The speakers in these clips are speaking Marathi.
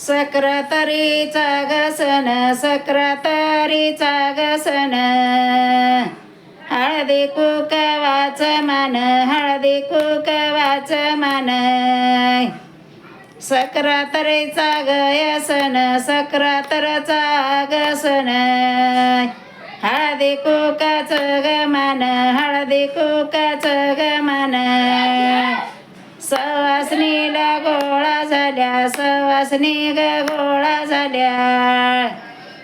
सक्रातरीचा गसन सक्रातरीचा गसन हळदी कुकवाच मान हळदी कुकवाच मान सक्रातरीचा गयसन सक्रातरचा गसन हळदी कुकाच गमान हळदी कुकाच गमान सवासणीला गोळा झाल्या सवासणी ग गोळा झाल्या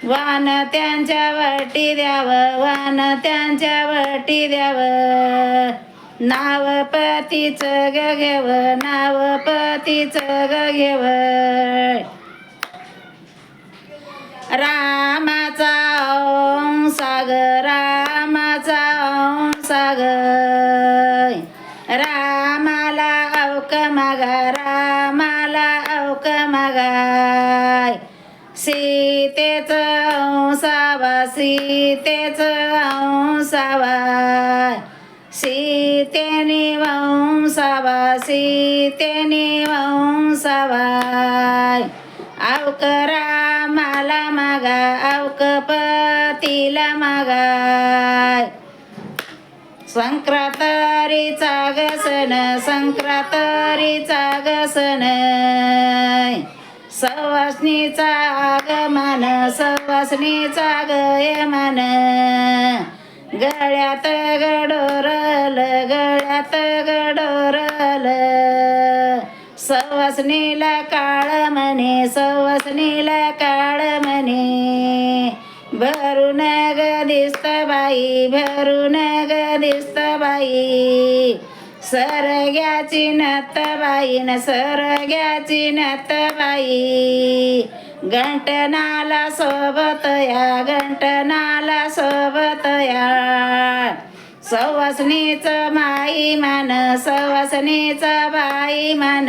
वान त्यांच्या वटी द्यावं वान त्यांच्या वटी द्यावं नाव पतीचं ग घेव नाव पतीचं ग घेव रामाचा ओम सागर रामाचा ओम सागर रामाला अवक मागा रामाला अवक मागाय सीतेचं अंसावा सीतेचं अंसावा सीतेने वंसावा सीतेने वंसावा अवक रामाला मागा अवक पतीला मागाय संक्रांतीचा गसन संक्रांतीचा गसन सवासणीचा आगमन सवासणीचा गयमान गळ्यात गडोरल गळ्यात गडोरल सवासणीला काळ म्हणे सवासणीला काळ म्हणे भरून ग दिसत बाई भरून ग दिसत बाई सरग्याची नत बाई न सरग्याची नत बाई गंटनाला सोबत या गंटनाला सोबत या सवासणीचं माई मान सवासणीचं बाई मान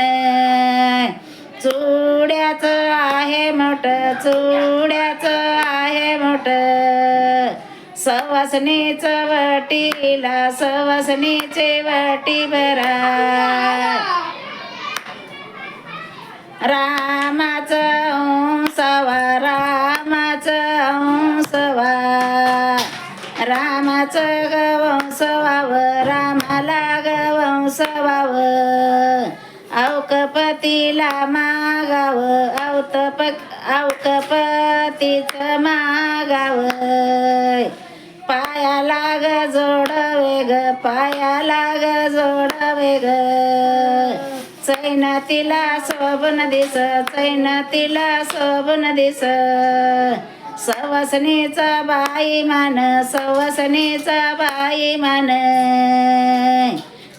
चुड्याचं आहे मोठं चुड्याचं आहे मोठं सवासणीचं वटीला सवासणीचे वटी भरा रामाचं अंसवा रामाचं अंसवा रामाचं गवंसवाव रामाला गवंसवाव अवकपतीला मागाव अवकपतीचं मागाव पायाला ग जोडवे ग पायाला ग जोडवे ग चैनातीला शोभन दिस चैनातीला शोभन दिस सवासणीचा बाई मान सवासणीचा बाई मान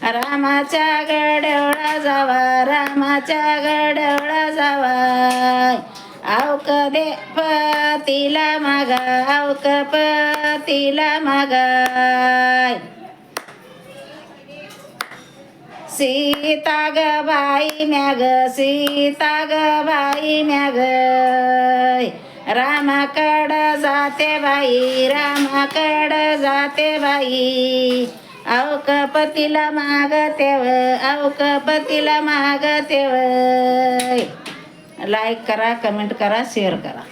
रामाच्या गडवळा जावा रामाच्या गडवळा जावा अवक दे पतीला मागा अवक पतीला मागाय सीता ग बाई म्याग सीता ग बाई म्याग रामाकडं जाते बाई रामाकडं जाते बाई अवकपतीला मागतेव अवकपतीला मागतेव लाईक करा कमेंट करा शेअर करा.